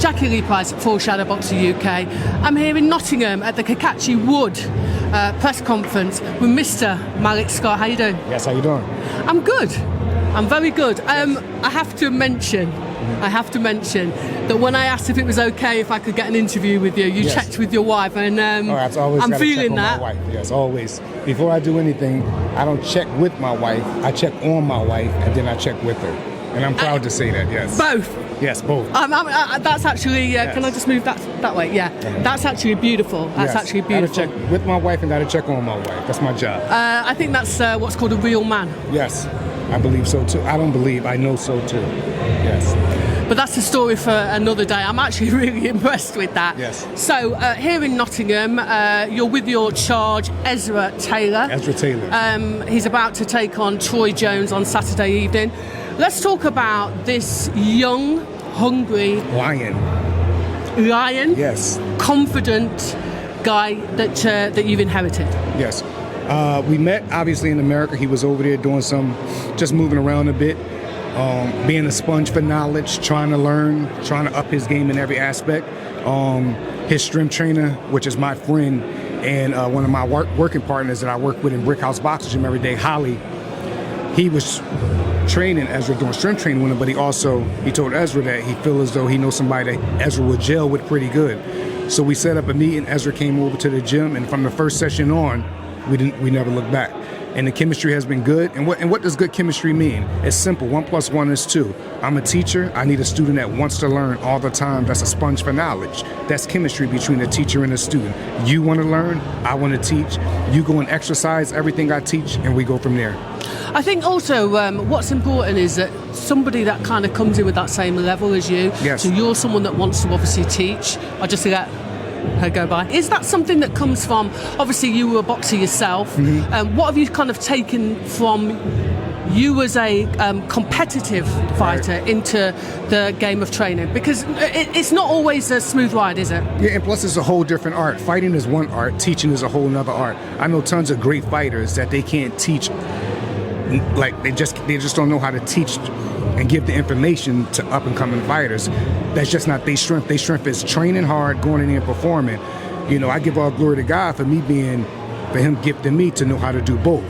Jacqui-Lee Pryce for Shadowboxruk UK. I'm here in Nottingham at the Cacace Wood press conference with Mr. Malik Scott. How you doing? Yes, how you doing? I'm good. I'm very good. I have to mention that when I asked if it was okay if I could get an interview with you, you checked with your wife, and I'm feeling that. My wife. Yes, always. Before I do anything, I don't check with my wife. I check on my wife, and then I check with her. And I'm proud to say that. Yes. Both. Yes, both. That's actually. Yes. Can I just move that way? Yeah. That's actually beautiful. That's actually beautiful. Gotta check with my wife and gotta check on my wife. That's my job. I think that's what's called a real man. Yes, I believe so too. I don't believe. I know so too. Yes. But that's a story for another day. I'm actually really impressed with that. Yes. So here in Nottingham, you're with your charge, Ezra Taylor. Ezra Taylor. He's about to take on Troy Jones on Saturday evening. Let's talk about this young, hungry lion. Yes. Confident guy that you've inherited. Yes. We met obviously in America. He was over there doing just moving around a bit. Being a sponge for knowledge, trying to learn, trying to up his game in every aspect. His strength trainer, which is my friend and one of my working partners that I work with in Brick House Boxing Gym every day, Holly, he was training Ezra, doing strength training with him, but he told Ezra that he feels as though he knows somebody that Ezra would gel with pretty good. So we set up a meeting. Ezra came over to the gym, and from the first session on, we never looked back. And the chemistry has been good. And what does good chemistry mean? It's simple. 1 + 1 is 2. I'm a teacher. I need a student that wants to learn all the time. That's a sponge for knowledge. That's chemistry between a teacher and a student. You want to learn. I want to teach. You go and exercise everything I teach, and we go from there. I think also what's important is that somebody that kind of comes in with that same level as you. Yes. So you're someone that wants to obviously teach. I just let her go by. Is that something that comes from, obviously you were a boxer yourself, what have you kind of taken from you as a competitive fighter into the game of training? Because it's not always a smooth ride, is it? Yeah, and plus it's a whole different art. Fighting is one art, teaching is a whole nother art. I know tons of great fighters that they can't teach, like they just don't know how to teach and give the information to up-and-coming fighters. That's just not their strength. Their strength is training hard, going in there and performing. You know, I give all glory to God for him gifting me to know how to do both.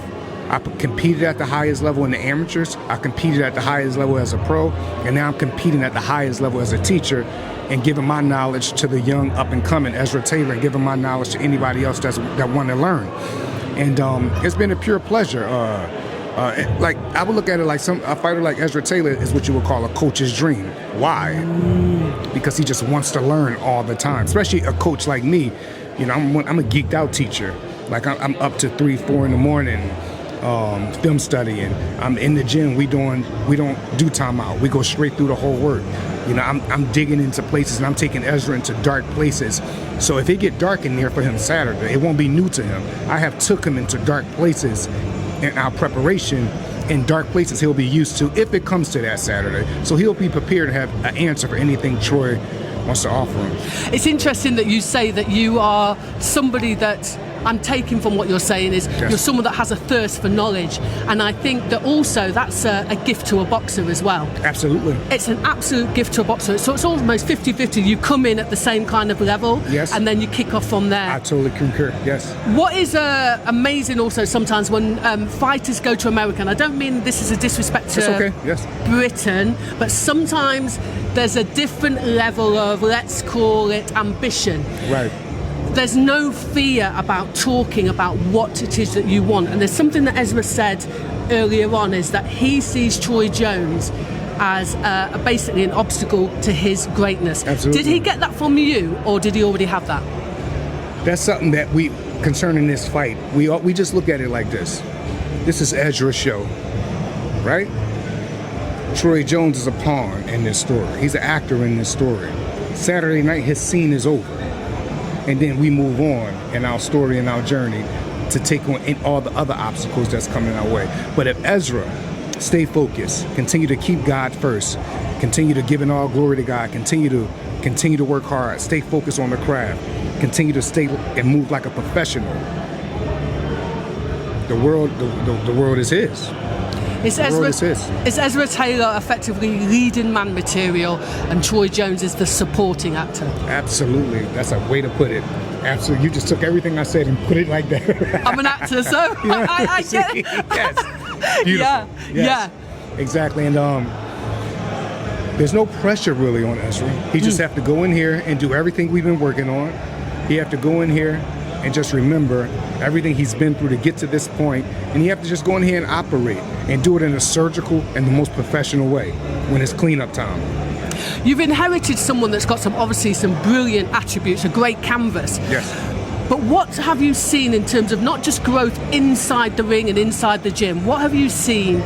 I competed at the highest level in the amateurs. I competed at the highest level as a pro, and now I'm competing at the highest level as a teacher and giving my knowledge to the young up-and-coming Ezra Taylor, and giving my knowledge to anybody else that want to learn. And it's been a pure pleasure. Like I would look at it like a fighter like Ezra Taylor is what you would call a coach's dream. Why? Because he just wants to learn all the time. Especially a coach like me. You know, I'm a geeked out teacher. Like I'm up to 3, 4 in the morning, film studying. I'm in the gym. We don't do timeout. We go straight through the whole work. You know, I'm digging into places, and I'm taking Ezra into dark places. So if it get dark in there for him Saturday, it won't be new to him. I have took him into dark places in our preparation, in dark places he'll be used to if it comes to that Saturday. So he'll be prepared to have an answer for anything Troy wants to offer him. It's interesting that you say that you are somebody that I'm taking from what you're saying is you're someone that has a thirst for knowledge, and I think that also that's a gift to a boxer as well. Absolutely. It's an absolute gift to a boxer. So it's almost 50-50. You come in at the same kind of level, and then you kick off from there. I totally concur, yes. What is amazing also sometimes when fighters go to America, and I don't mean this is a disrespect to Britain, but sometimes there's a different level of, let's call it, ambition. Right. There's no fear about talking about what it is that you want. And there's something that Ezra said earlier on, is that he sees Troy Jones as basically an obstacle to his greatness. Absolutely. Did he get that from you, or did he already have that? That's something that concerning this fight, we just look at it like this. This is Ezra's show, right? Troy Jones is a pawn in this story. He's an actor in this story. Saturday night, his scene is over. And then we move on in our story and our journey to take on all the other obstacles that's coming our way. But if Ezra stay focused, continue to keep God first, continue to give in all glory to God, continue to work hard, stay focused on the craft, continue to stay and move like a professional, the world is his. Is The world is his. is Ezra Taylor effectively leading man material and Troy Jones is the supporting actor? Absolutely. That's a way to put it. Absolutely. You just took everything I said and put it like that. I'm an actor, so I get it. Yes. Beautiful. Yeah, Yes. Exactly. And there's no pressure really on Ezra. He just have to go in here and do everything we've been working on. He have to go in here and just remember everything he's been through to get to this point, and you have to just go in here and operate and do it in a surgical and the most professional way when it's cleanup time. You've inherited someone that's got obviously some brilliant attributes, a great canvas. Yes. But what have you seen in terms of not just growth inside the ring and inside the gym? What have you seen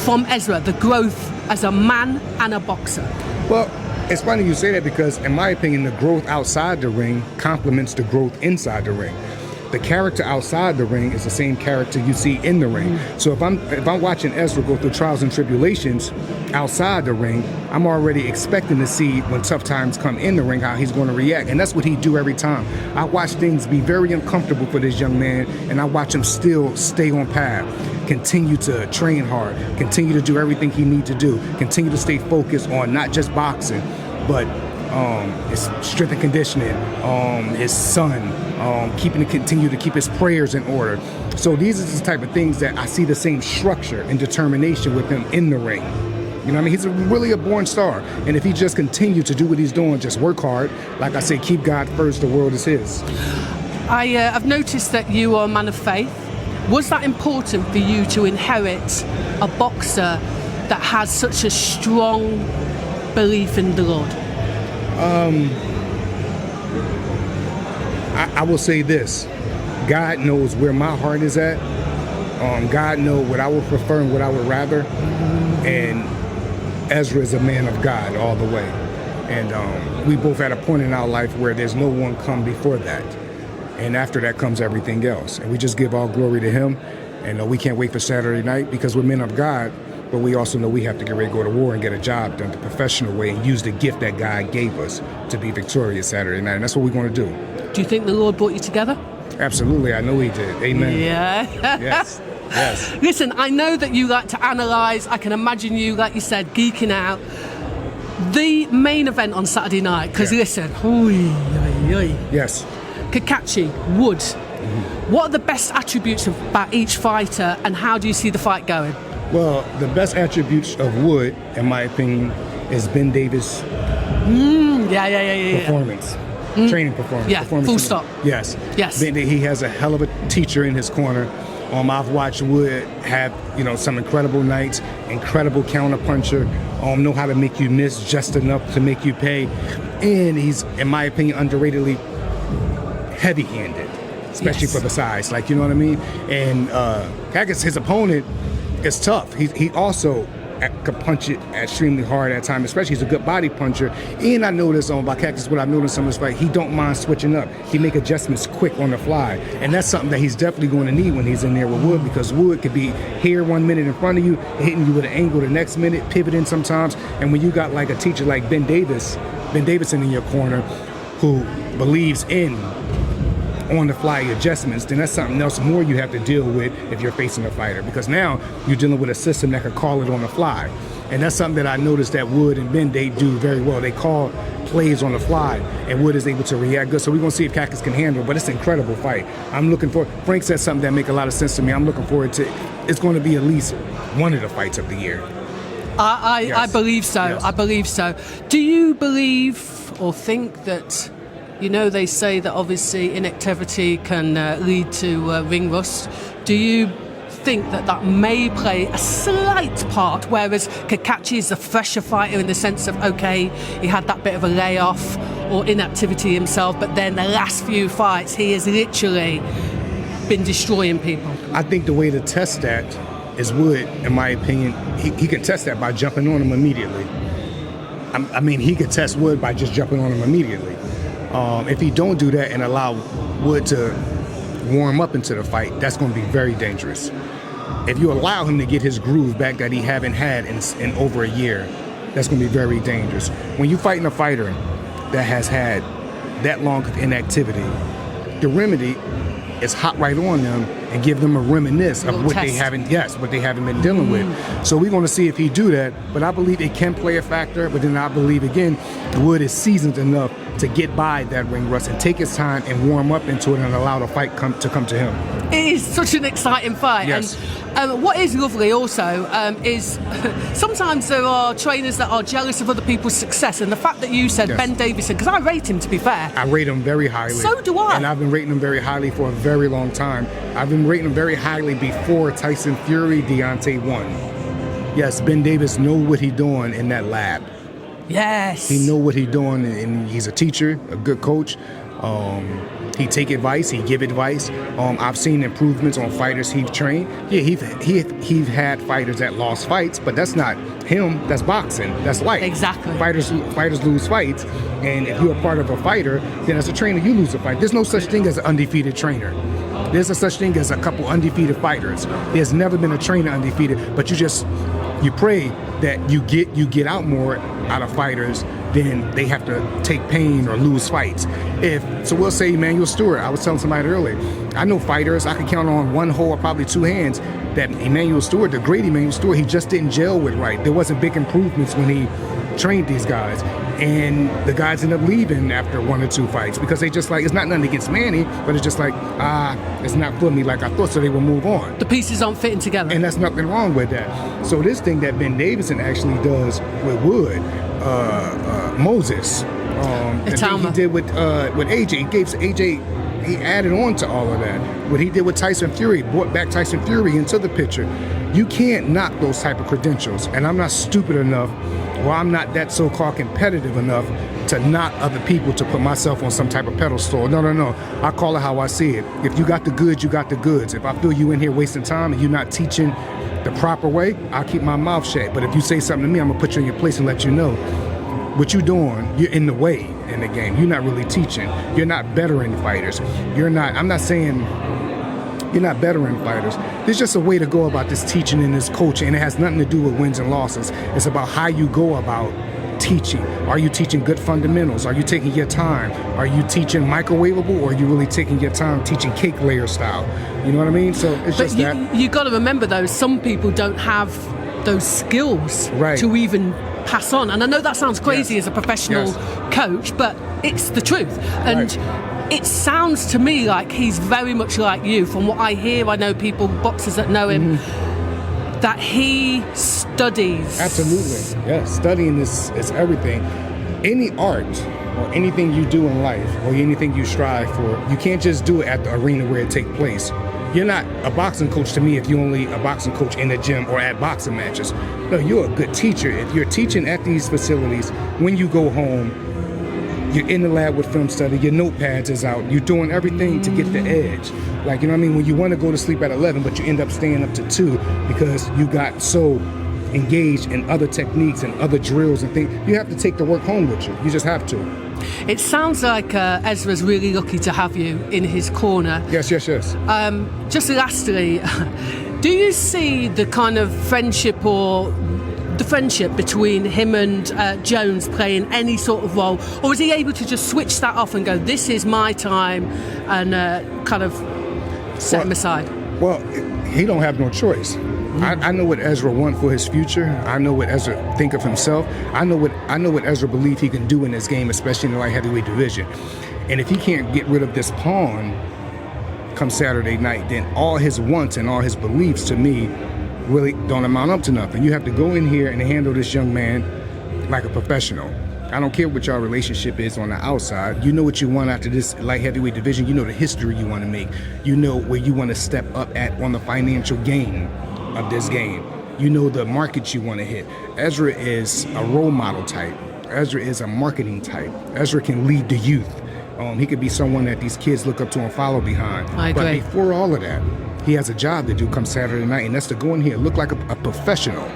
from Ezra, the growth as a man and a boxer? Well, it's funny you say that because, in my opinion, the growth outside the ring complements the growth inside the ring. The character outside the ring is the same character you see in the ring. So if I'm watching Ezra go through trials and tribulations outside the ring, I'm already expecting to see when tough times come in the ring how he's going to react, and that's what he do every time. I watch things be very uncomfortable for this young man, and I watch him still stay on path, continue to train hard, continue to do everything he needs to do, continue to stay focused on not just boxing, but his strength and conditioning, his son, continue to keep his prayers in order. So these are the type of things that I see the same structure and determination with him in the ring. You know what I mean? He's really a born star. And if he just continues to do what he's doing, just work hard, like I say, keep God first, the world is his. I've noticed that you are a man of faith. Was that important for you to inherit a boxer that has such a strong belief in the Lord? I will say this. God knows where my heart is at. God knows what I would prefer and what I would rather. And Ezra is a man of God all the way. And we both at a point in our life where there's no one come before that. And after that comes everything else. And we just give all glory to him. And we can't wait for Saturday night because we're men of God. But we also know we have to get ready to go to war and get a job done the professional way and use the gift that God gave us to be victorious Saturday night. And that's what we're going to do. Do you think the Lord brought you together? Absolutely. I know he did. Amen. Yeah. Yes. Yes. Listen, I know that you like to analyse. I can imagine you, like you said, geeking out. The main event on Saturday night, because listen, Yes. Cacace, Wood. What are the best attributes about each fighter and how do you see the fight going? Well, the best attributes of Wood, in my opinion, is Ben Davis' performance. Training performance. Yeah, performance full stop. Yes. Yes. He has a hell of a teacher in his corner. I've watched Wood have, some incredible nights, incredible counter puncher, know how to make you miss just enough to make you pay. And he's, in my opinion, underratedly heavy-handed, especially for the size. Like, you know what I mean? And Cacace, his opponent, is tough. He also can punch it extremely hard at times, especially he's a good body puncher. And I noticed about Cacace, what I've noticed on this fight, he don't mind switching up. He make adjustments quick on the fly. And that's something that he's definitely going to need when he's in there with Wood, because Wood could be here 1 minute in front of you, hitting you with an angle the next minute, pivoting sometimes. And when you got like a teacher like Ben Davidson in your corner, who believes in on-the-fly adjustments, then that's something else more you have to deal with if you're facing a fighter, because now you're dealing with a system that can call it on the fly. And that's something that I noticed that Wood and Ben, they do very well. They call plays on the fly, and Wood is able to react good. So we're going to see if Cacace can handle it, but it's an incredible fight. I'm looking for, Frank said something that make a lot of sense to me. I'm looking forward to, it's going to be at least one of the fights of the year. I believe so. Yes. I believe so. Do you believe or think that, they say that obviously inactivity can lead to ring rust. Do you think that may play a slight part, whereas Cacace is a fresher fighter in the sense of, okay, he had that bit of a layoff or inactivity himself, but then the last few fights, he has literally been destroying people? I think the way to test that is Wood, in my opinion, he can test that by jumping on him immediately. He could test Wood by just jumping on him immediately. If he don't do that and allow Wood to warm up into the fight, that's going to be very dangerous. If you allow him to get his groove back that he haven't had in over a year, that's going to be very dangerous. When you're fighting a fighter that has had that long of inactivity, the remedy is hot right on them and give them a reminisce of what test. what they haven't been dealing with. So we're going to see if he do that. But I believe it can play a factor. But then I believe, again, Wood is seasoned enough to get by that ring rust and take his time and warm up into it and allow the fight to come to him. It is such an exciting fight. Yes. And what is lovely also is sometimes there are trainers that are jealous of other people's success. And the fact that you said Yes. Ben Davidson, because I rate him, to be fair. I rate him very highly. So do I. And I've been rating him very highly for a very long time. I've been rating him very highly before Tyson Fury, Deontay won. Yes, Ben Davis know what he doing in that lab. Yes. He know what he doing, and he's a teacher, a good coach. He take advice, he give advice. I've seen improvements on fighters he's trained. Yeah, he's had fighters that lost fights, but that's not him. That's boxing. That's life. Exactly. Fighters lose fights, and if you're a part of a fighter, then as a trainer you lose a fight. There's no such thing as an undefeated trainer. There's a such thing as a couple undefeated fighters. There's never been a trainer undefeated, but you pray that you get out more out of fighters than they have to take pain or lose fights. So we'll say Emmanuel Stewart. I was telling somebody earlier, I know fighters, I could count on one whole or probably two hands that Emmanuel Stewart, the great Emmanuel Stewart, he just didn't gel with right. There wasn't big improvements when he trained these guys. And the guys end up leaving after one or two fights because they just like, it's not nothing against Manny, but it's just like, it's not for me like I thought, so they will move on. The pieces aren't fitting together. And that's nothing wrong with that. So this thing that Ben Davidson actually does with Wood, Moses, the thing he did with AJ, he gave AJ, he added on to all of that. What he did with Tyson Fury, brought back Tyson Fury into the picture. You can't knock those type of credentials, and I'm not stupid enough, or I'm not that so-called competitive enough to knock other people to put myself on some type of pedestal. No. I call it how I see it. If you got the goods, you got the goods. If I feel you in here wasting time and you're not teaching the proper way, I'll keep my mouth shut. But if you say something to me, I'm going to put you in your place and let you know what you're doing, you're in the way in the game. You're not really teaching. You're not bettering fighters. I'm not saying you're not bettering fighters. There's just a way to go about this teaching and this coaching, and it has nothing to do with wins and losses. It's about how you go about teaching. Are you teaching good fundamentals? Are you taking your time? Are you teaching microwavable, or are you really taking your time teaching cake layer style? You know what I mean? So it's just that. You got to remember though, some people don't have those skills to even pass on. And I know that sounds crazy as a professional coach, but it's the truth. And it sounds to me like he's very much like you. From what I hear, I know people, boxers that know him, that he studies. Absolutely, yes. Studying is everything. Any art or anything you do in life or anything you strive for, you can't just do it at the arena where it takes place. You're not a boxing coach to me if you're only a boxing coach in the gym or at boxing matches. No, you're a good teacher. If you're teaching at these facilities, when you go home, you're in the lab with film study, your notepads is out, you're doing everything to get the edge. Like, you know what I mean? When you want to go to sleep at 11, but you end up staying up to 2 because you got so engaged in other techniques and other drills and things, you have to take the work home with you. You just have to. It sounds like Ezra's really lucky to have you in his corner. Yes. Just lastly, do you see the kind of friendship or the friendship between him and Jones playing any sort of role, or is he able to just switch that off and go, this is my time, and kind of set him aside? Well, he don't have no choice. I know what Ezra wants for his future. I know what Ezra think of himself. I know what Ezra believes he can do in this game, especially in the light heavyweight division. And if he can't get rid of this pawn come Saturday night, then all his wants and all his beliefs to me really don't amount up to nothing. You have to go in here and handle this young man like a professional. I don't care what your relationship is on the outside. You know what you want after this light heavyweight division. You know the history you want to make. You know where you want to step up at on the financial gain of this game. You know the markets you want to hit. Ezra is a role model type. Ezra is a marketing type. Ezra can lead the youth. He could be someone that these kids look up to and follow behind. I agree. But before all of that, he has a job to do come Saturday night, and that's to go in here, look like a professional.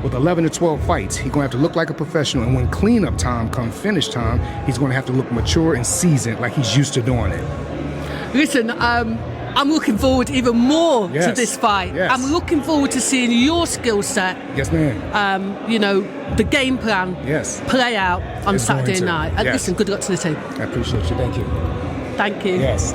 With 11 to 12 fights, he's going to have to look like a professional, and when cleanup time comes, finish time, he's going to have to look mature and seasoned like he's used to doing it. Listen, I'm looking forward even more to this fight. Yes. I'm looking forward to seeing your skill set. Yes, ma'am. The game plan play out on Saturday night. And listen, good luck to the team. I appreciate you. Thank you. Thank you. Yes.